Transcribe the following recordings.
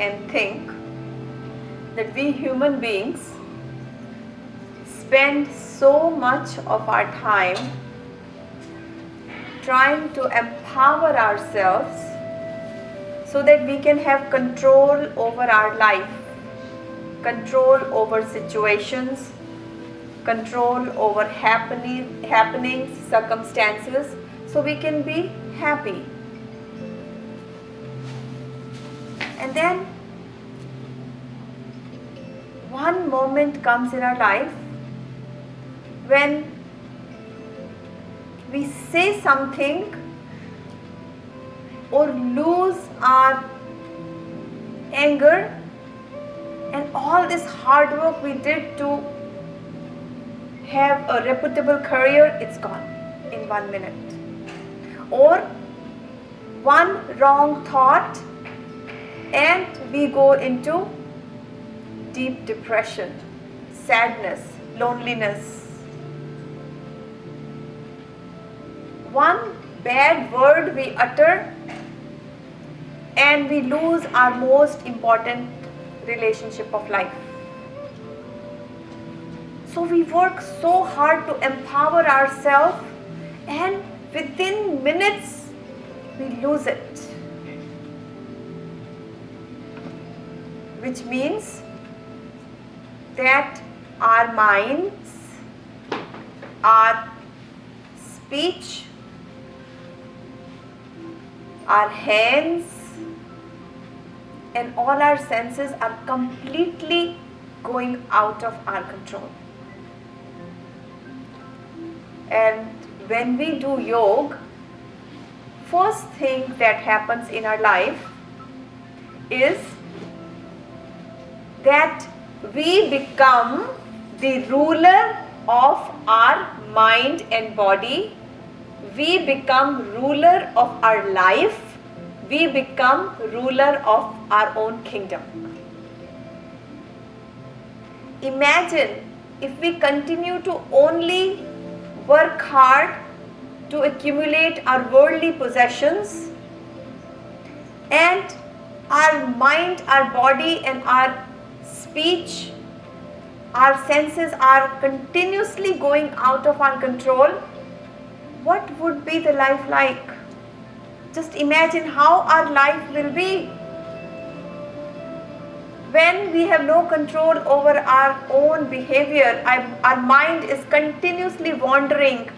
and think that we human beings spend so much of our time trying to empower ourselves so that we can have control over our life, control over situations, control over happenings, circumstances, so we can be happy. And then one moment comes in our life when we say something or lose our anger, and all this hard work we did to have a reputable career, it's gone in 1 minute. Or one wrong thought and we go into deep depression, sadness, loneliness. One bad word we utter and we lose our most important relationship of life. So we work so hard to empower ourselves, and within minutes we lose it. Which means that our minds, our speech, our hands, and all our senses are completely going out of our control. And when we do yoga, first thing that happens in our life is that we become the ruler of our mind and body. We become ruler of our life. We become ruler of our own kingdom. Imagine if we continue to only work hard to accumulate our worldly possessions, and our mind, our body, and our speech, our senses are continuously going out of our control. What would be the life like? Just imagine how our life will be when we have no control over our own behavior. Our mind is continuously wandering.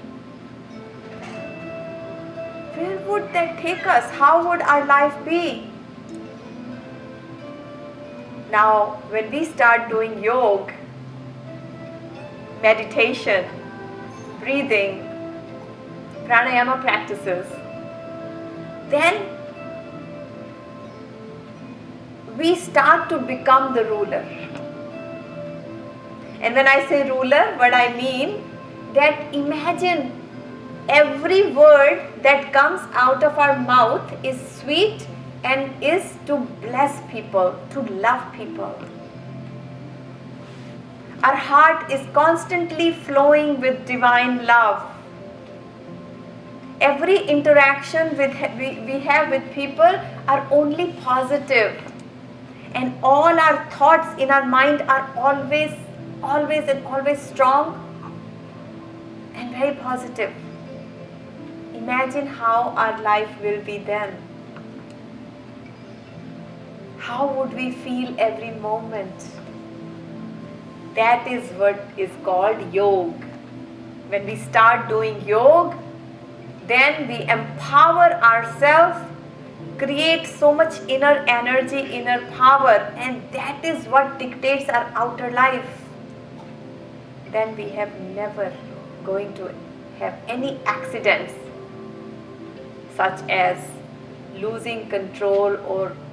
Where would that take us? How would our life be? Now, when we start doing yoga, meditation, breathing, pranayama practices, then we start to become the ruler. And when I say ruler, what I mean that imagine every word that comes out of our mouth is sweet and is to bless people, to love people. Our heart is constantly flowing with divine love. Every interaction we have with people are only positive, and all our thoughts in our mind are always strong and very positive. Imagine how our life will be then. How would we feel every moment? That is what is called yoga. When we start doing yoga, then we empower ourselves, create so much inner energy, inner power, and that is what dictates our outer life. Then we have never going to have any accidents such as losing control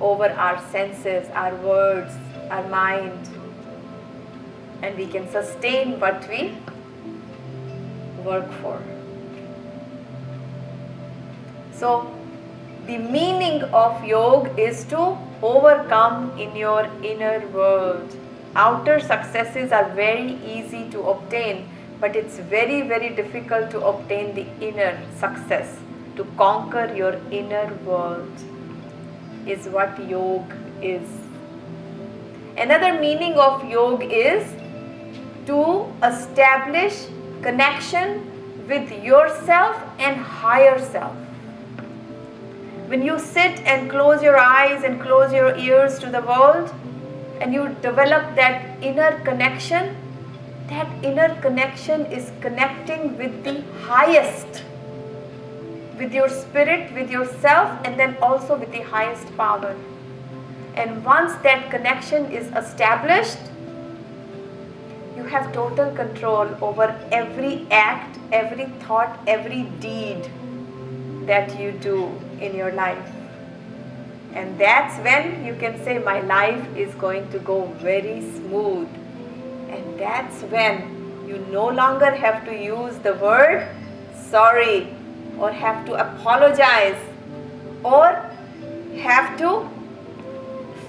over our senses, our words, our mind, and we can sustain what we work for. So, the meaning of yoga is to overcome in your inner world. Outer successes are very easy to obtain, but it's very, very difficult to obtain the inner success. To conquer your inner world is what yoga is Another meaning of yoga is to establish connection with yourself and higher self. When you sit and close your eyes and close your ears to the world and you develop that inner connection is connecting with the highest, with your spirit, with yourself, and then also with the highest power. And once that connection is established, you have total control over every act, every thought, every deed that you do in your life. And that's when you can say, my life is going to go very smooth. And that's when you no longer have to use the word sorry, or have to apologize, or have to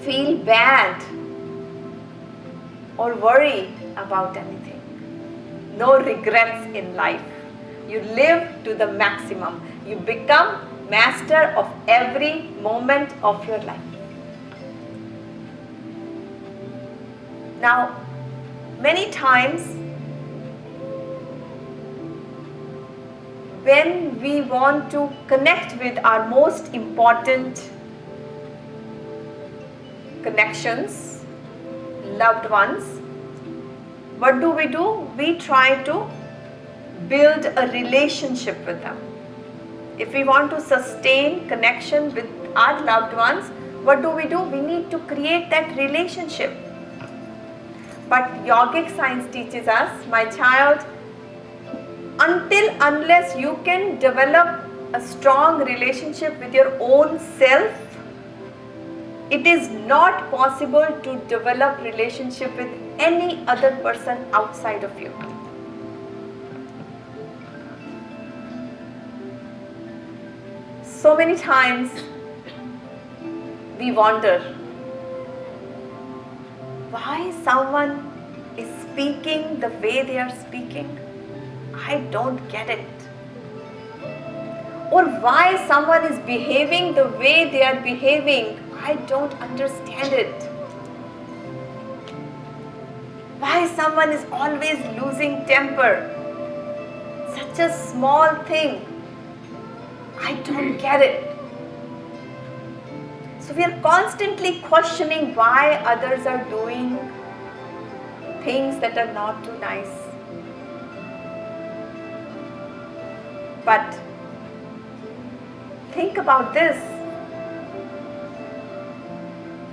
feel bad or worry about anything. No regrets in life. You live to the maximum. You become master of every moment of your life. Now, many times when we want to connect with our most important connections, loved ones, what do? We try to build a relationship with them. If we want to sustain connection with our loved ones, what do? We need to create that relationship. But yogic science teaches us, my child, unless you can develop a strong relationship with your own self, it is not possible to develop relationship with any other person outside of you. So many times we wonder why someone is speaking the way they are speaking. I don't get it. Or why someone is behaving the way they are behaving. I don't understand it. Why someone is always losing temper. Such a small thing. I don't get it. So we are constantly questioning why others are doing things that are not too nice. But think about this.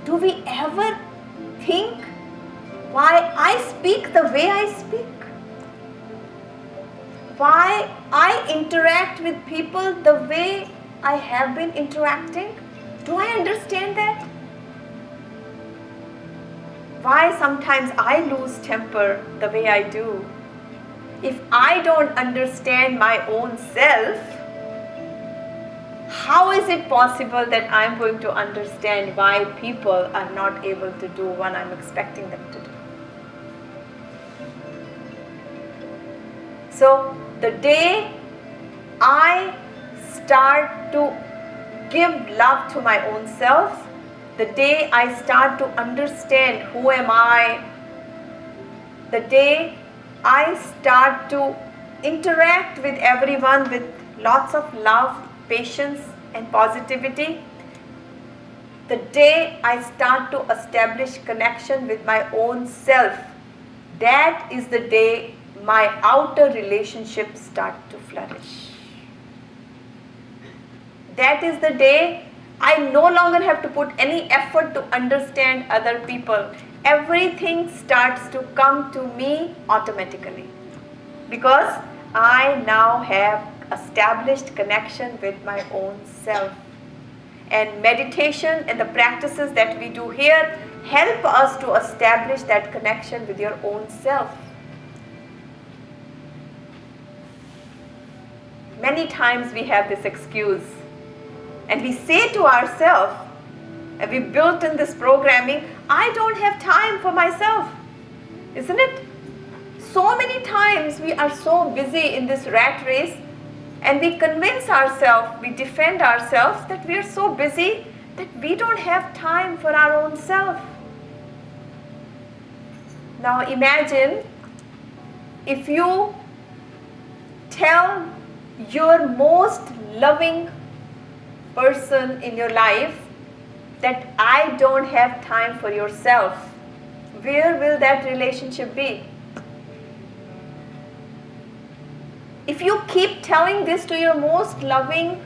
Do we ever think why I speak the way I speak? Why I interact with people the way I have been interacting? Do I understand that? Why sometimes I lose temper the way I do? If I don't understand my own self, how is it possible that I'm going to understand why people are not able to do what I'm expecting them to do? So the day I start to give love to my own self, the day I start to understand who am I, the day I start to interact with everyone with lots of love, patience and positivity, the day I start to establish connection with my own self, that is the day my outer relationships start to flourish. That is the day I no longer have to put any effort to understand other people. Everything starts to come to me automatically because I now have established connection with my own self. And meditation and the practices that we do here help us to establish that connection with your own self. Many times we have this excuse and we say to ourselves, and we built in this programming, I don't have time for myself, isn't it? So many times we are so busy in this rat race and we convince ourselves, we defend ourselves that we are so busy that we don't have time for our own self. Now imagine if you tell your most loving person in your life that I don't have time for yourself, where will that relationship be? If you keep telling this to your most loving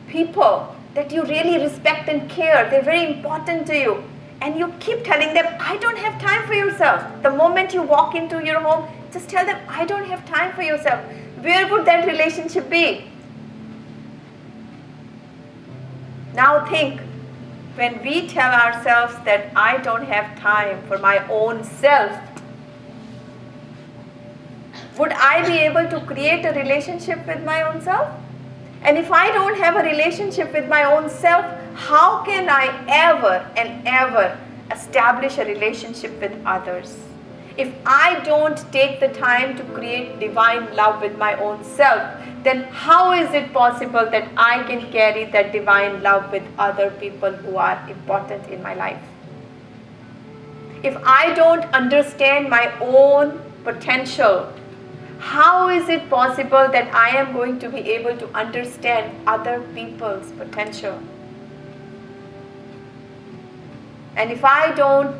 people that you really respect and care, they're very important to you, and you keep telling them, I don't have time for yourself. The moment you walk into your home, just tell them, I don't have time for yourself. Where would that relationship be? Now think, when we tell ourselves that I don't have time for my own self, would I be able to create a relationship with my own self? And if I don't have a relationship with my own self, how can I ever and ever establish a relationship with others? If I don't take the time to create divine love with my own self, then how is it possible that I can carry that divine love with other people who are important in my life? If I don't understand my own potential, how is it possible that I am going to be able to understand other people's potential? And if I don't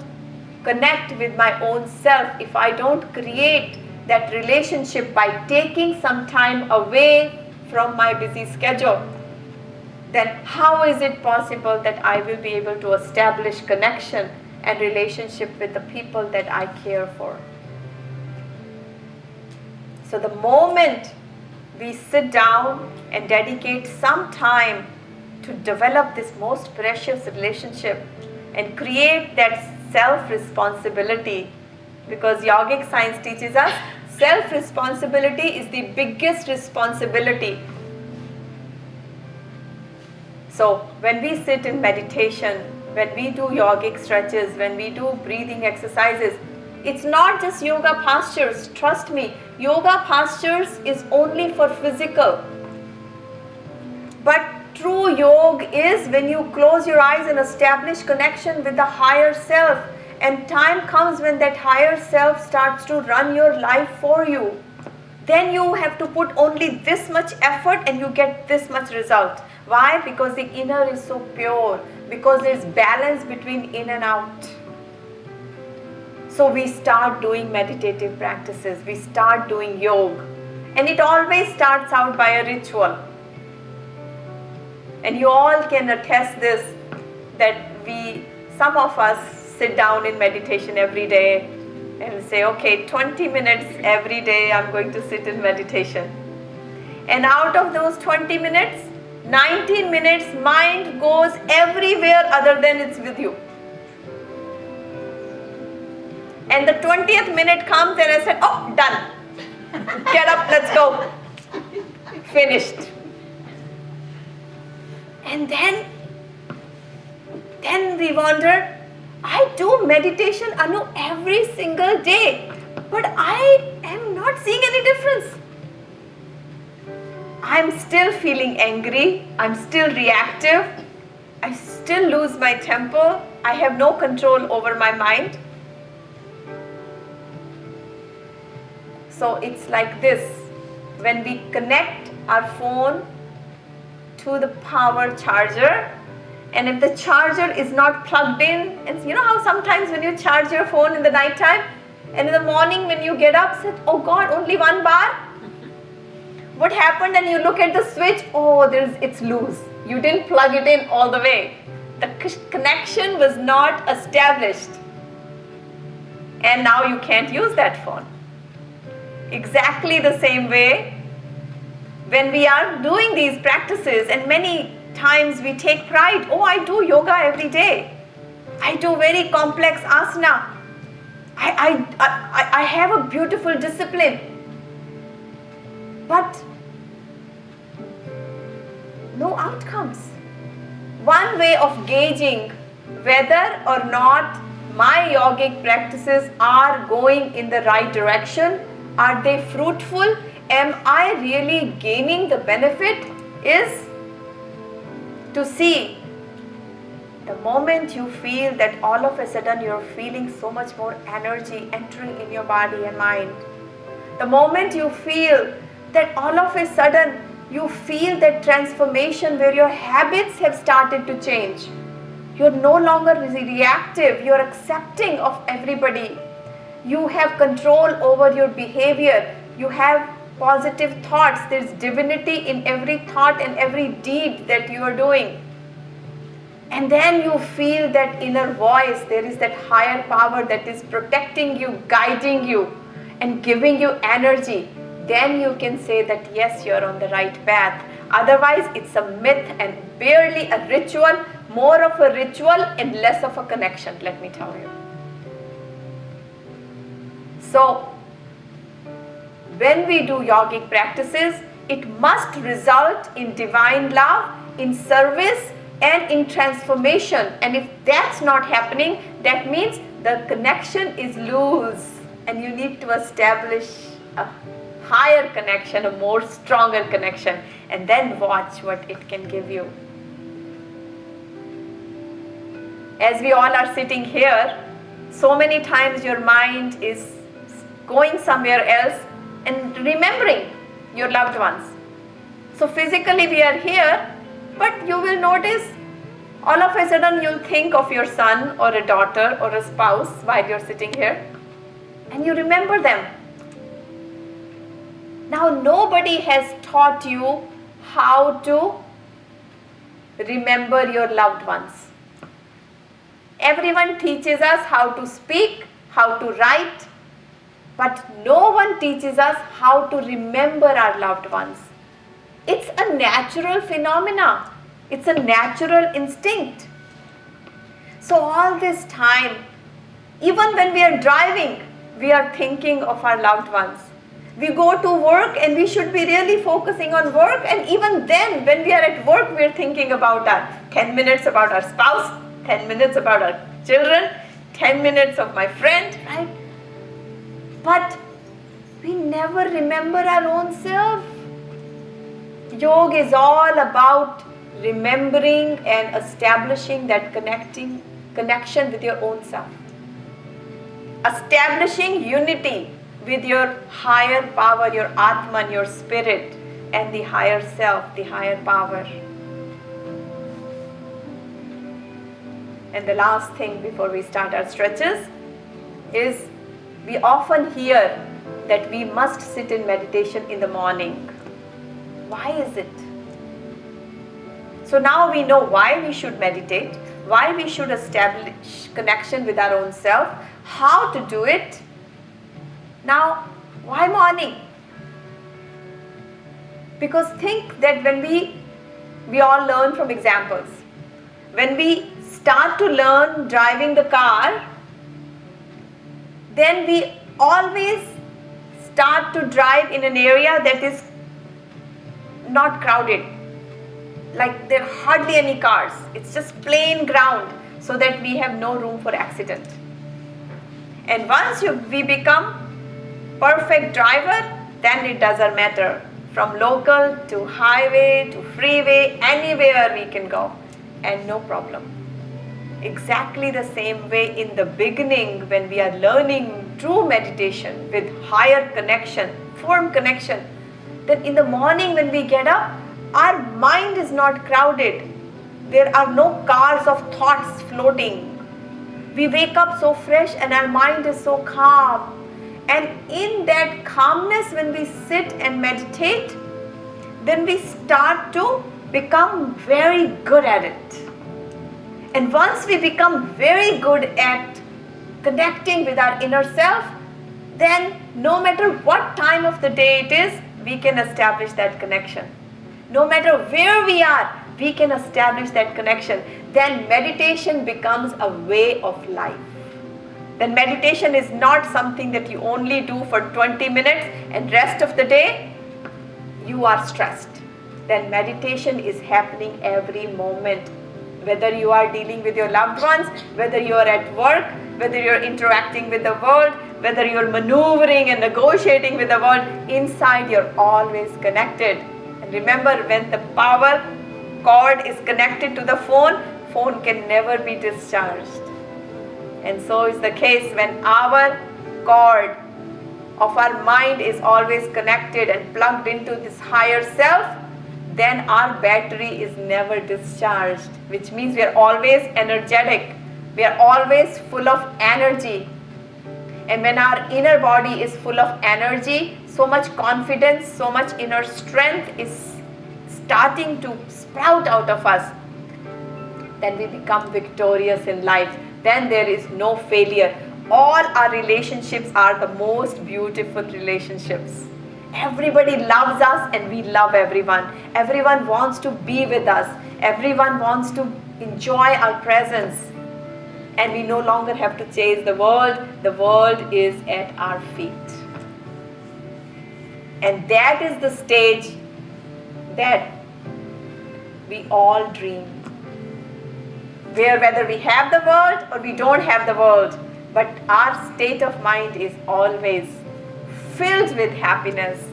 connect with my own self, if I don't create that relationship by taking some time away from my busy schedule, then how is it possible that I will be able to establish connection and relationship with the people that I care for? So the moment we sit down and dedicate some time to develop this most precious relationship and create that self-responsibility, because yogic science teaches us self-responsibility is the biggest responsibility. So when we sit in meditation, when we do yogic stretches, when we do breathing exercises, it's not just yoga postures. Trust me, yoga postures is only for physical. But true yoga is when you close your eyes and establish connection with the higher self. And time comes when that higher self starts to run your life for you. Then you have to put only this much effort and you get this much result. Why? Because the inner is so pure. Because there's balance between in and out. So we start doing meditative practices, we start doing yoga, and it always starts out by a ritual. And you all can attest this, that some of us sit down in meditation every day and say, okay, 20 minutes every day I'm going to sit in meditation. And out of those 20 minutes, 19 minutes mind goes everywhere other than it's with you. And the 20th minute comes and I said, oh, done. Get up, let's go. Finished. And then we wonder, I do meditation, Anu, every single day, but I am not seeing any difference. I'm still feeling angry, I'm still reactive, I still lose my temper, I have no control over my mind. So it's like this, when we connect our phone to the power charger, and if the charger is not plugged in, and you know how sometimes when you charge your phone in the night time, and in the morning when you get up, say, oh God, only one bar? What happened? And you look at the switch, oh, it's loose. You didn't plug it in all the way. The connection was not established. And now you can't use that phone. Exactly the same way, when we are doing these practices, and many times we take pride, oh, I do yoga every day. I do very complex asana. I have a beautiful discipline. But no outcomes. One way of gauging whether or not my yogic practices are going in the right direction, are they fruitful, am I really gaining the benefit, is to see The moment you feel that all of a sudden you're feeling so much more energy entering in your body and mind, the moment you feel that all of a sudden you feel that transformation where your habits have started to change, you're no longer reactive, you're accepting of everybody, you have control over your behavior, you have positive thoughts, there's divinity in every thought and every deed that you are doing. And then you feel that inner voice, there is that higher power that is protecting you, guiding you, and giving you energy. Then you can say that yes, you're on the right path. Otherwise, it's a myth and barely a ritual, more of a ritual and less of a connection, let me tell you. So, when we do yogic practices, it must result in divine love, in service, and in transformation. And if that's not happening, that means the connection is loose and you need to establish a higher connection, a more stronger connection, and then watch what it can give you. As we all are sitting here, so many times your mind is going somewhere else and remembering your loved ones. So physically we are here, but you will notice all of a sudden you'll think of your son or a daughter or a spouse while you're sitting here and you remember them. Now nobody has taught you how to remember your loved ones. Everyone teaches us how to speak, how to write, but no one teaches us how to remember our loved ones. It's a natural phenomena. It's a natural instinct. So all this time, even when we are driving, we are thinking of our loved ones. We go to work and we should be really focusing on work, and even then when we are at work, we are thinking about our 10 minutes about our spouse, 10 minutes about our children, 10 minutes of my friend, right? But we never remember our own self. Yoga is all about remembering and establishing that connection with your own self. Establishing unity with your higher power, your Atman, your spirit, and the higher self, the higher power. And the last thing before we start our stretches is we often hear that we must sit in meditation in the morning. Why is it? So now we know why we should meditate, why we should establish connection with our own self, how to do it. Now, why morning? Because think that when we all learn from examples. When we start to learn driving the car, then we always start to drive in an area that is not crowded. Like there are hardly any cars. It's just plain ground so that we have no room for accident. And once we become perfect driver, then it doesn't matter. From local to highway to freeway, anywhere we can go and no problem. Exactly the same way in the beginning when we are learning true meditation with higher connection, firm connection, then in the morning when we get up, our mind is not crowded. There are no cars of thoughts floating. We wake up so fresh and our mind is so calm. And in that calmness, when we sit and meditate, then we start to become very good at it. And once we become very good at connecting with our inner self, then no matter what time of the day it is, we can establish that connection. No matter where we are, we can establish that connection. Then meditation becomes a way of life. Then meditation is not something that you only do for 20 minutes and rest of the day you are stressed. Then meditation is happening every moment. Whether you are dealing with your loved ones, whether you are at work, whether you are interacting with the world, whether you are maneuvering and negotiating with the world, inside you are always connected. And remember, when the power cord is connected to the phone, phone can never be discharged. And so is the case when our cord of our mind is always connected and plugged into this higher self, then our battery is never discharged, which means we are always energetic. We are always full of energy. And when our inner body is full of energy, so much confidence, so much inner strength is starting to sprout out of us, then we become victorious in life. Then there is no failure. All our relationships are the most beautiful relationships. Everybody loves us and we love everyone. Everyone wants to be with us. Everyone wants to enjoy our presence. And we no longer have to chase the world. The world is at our feet. And that is the stage that we all dream. Where whether we have the world or we don't have the world, but our state of mind is always filled with happiness,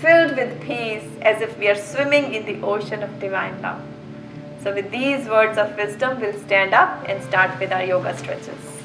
filled with peace, as if we are swimming in the ocean of divine love. So with these words of wisdom, we'll stand up and start with our yoga stretches.